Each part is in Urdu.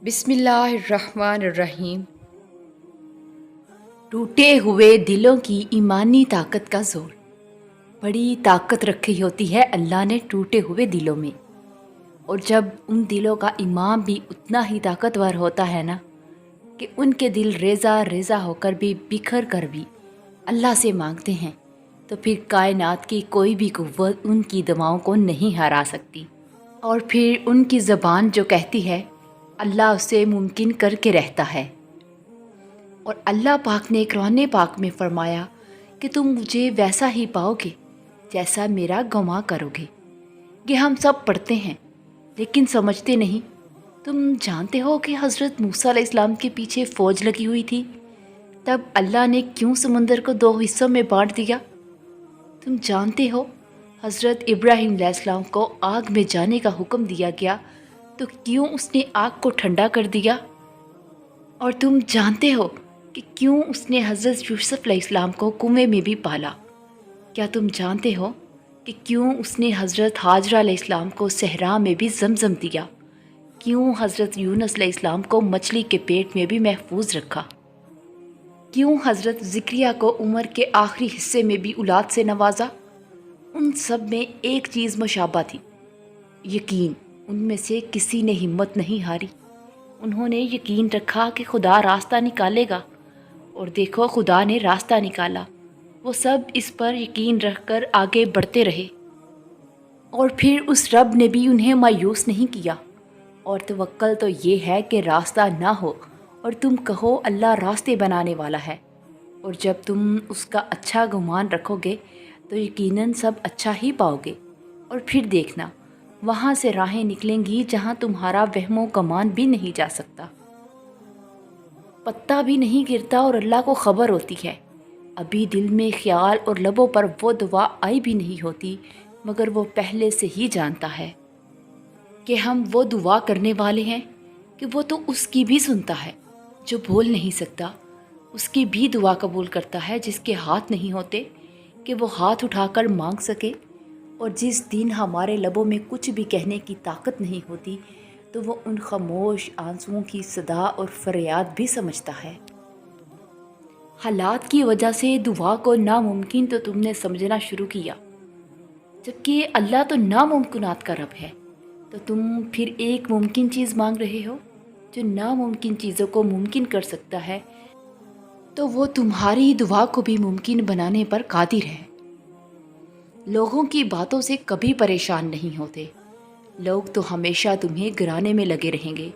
بسم اللہ الرحمن الرحیم۔ ٹوٹے ہوئے دلوں کی ایمانی طاقت کا زور۔ بڑی طاقت رکھی ہوتی ہے اللہ نے ٹوٹے ہوئے دلوں میں، اور جب ان دلوں کا ایمان بھی اتنا ہی طاقتور ہوتا ہے نا کہ ان کے دل ریزہ ریزہ ہو کر بھی بکھر کر بھی اللہ سے مانگتے ہیں، تو پھر کائنات کی کوئی بھی قوت ان کی دعاؤں کو نہیں ہرا سکتی۔ اور پھر ان کی زبان جو کہتی ہے اللہ اسے ممکن کر کے رہتا ہے۔ اور اللہ پاک نے قرآن پاک میں فرمایا کہ تم مجھے ویسا ہی پاؤ گے جیسا میرا گواہ کرو گے۔ یہ ہم سب پڑھتے ہیں لیکن سمجھتے نہیں۔ تم جانتے ہو کہ حضرت موسیٰ علیہ السلام کے پیچھے فوج لگی ہوئی تھی، تب اللہ نے کیوں سمندر کو 2 حصوں میں بانٹ دیا؟ تم جانتے ہو حضرت ابراہیم علیہ السلام کو آگ میں جانے کا حکم دیا گیا تو کیوں اس نے آگ کو ٹھنڈا کر دیا؟ اور تم جانتے ہو کہ کیوں اس نے حضرت یوسف علیہ السلام کو کنویں میں بھی پالا؟ کیا تم جانتے ہو کہ کیوں اس نے حضرت ہاجرہ علیہ السلام کو صحرا میں بھی زمزم دیا؟ کیوں حضرت یونس علیہ السلام کو مچھلی کے پیٹ میں بھی محفوظ رکھا؟ کیوں حضرت زکریا کو عمر کے آخری حصے میں بھی اولاد سے نوازا؟ ان سب میں ایک چیز مشابہ تھی، یقین۔ ان میں سے کسی نے ہمت نہیں ہاری۔ انہوں نے یقین رکھا کہ خدا راستہ نکالے گا، اور دیکھو خدا نے راستہ نکالا۔ وہ سب اس پر یقین رکھ کر آگے بڑھتے رہے، اور پھر اس رب نے بھی انہیں مایوس نہیں کیا۔ اور توکل تو یہ ہے کہ راستہ نہ ہو اور تم کہو اللہ راستے بنانے والا ہے، اور جب تم اس کا اچھا گمان رکھو گے تو یقیناً سب اچھا ہی پاؤ گے۔ اور پھر دیکھنا وہاں سے راہیں نکلیں گی جہاں تمہارا وہم و گمان بھی نہیں جا سکتا۔ پتا بھی نہیں گرتا اور اللہ کو خبر ہوتی ہے۔ ابھی دل میں خیال اور لبوں پر وہ دعا آئی بھی نہیں ہوتی، مگر وہ پہلے سے ہی جانتا ہے کہ ہم وہ دعا کرنے والے ہیں، کہ وہ تو اس کی بھی سنتا ہے جو بول نہیں سکتا، اس کی بھی دعا قبول کرتا ہے جس کے ہاتھ نہیں ہوتے کہ وہ ہاتھ اٹھا کر مانگ سکے۔ اور جس دن ہمارے لبوں میں کچھ بھی کہنے کی طاقت نہیں ہوتی تو وہ ان خاموش آنسوؤں کی صدا اور فریاد بھی سمجھتا ہے۔ حالات کی وجہ سے دعا کو ناممکن تو تم نے سمجھنا شروع کیا، جبکہ اللہ تو ناممکنات کا رب ہے۔ تو تم پھر ایک ممکن چیز مانگ رہے ہو جو ناممکن چیزوں کو ممکن کر سکتا ہے، تو وہ تمہاری دعا کو بھی ممکن بنانے پر قادر ہے۔ لوگوں کی باتوں سے کبھی پریشان نہیں ہوتے۔ لوگ تو ہمیشہ تمہیں گرانے میں لگے رہیں گے،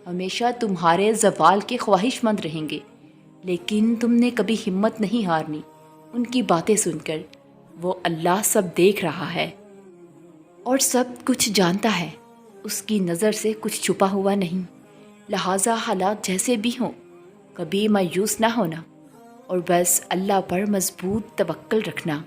ہمیشہ تمہارے زوال کے خواہش مند رہیں گے، لیکن تم نے کبھی ہمت نہیں ہارنی ان کی باتیں سن کر۔ وہ اللہ سب دیکھ رہا ہے اور سب کچھ جانتا ہے، اس کی نظر سے کچھ چھپا ہوا نہیں۔ لہٰذا حالات جیسے بھی ہوں کبھی مایوس نہ ہونا، اور بس اللہ پر مضبوط توکل رکھنا۔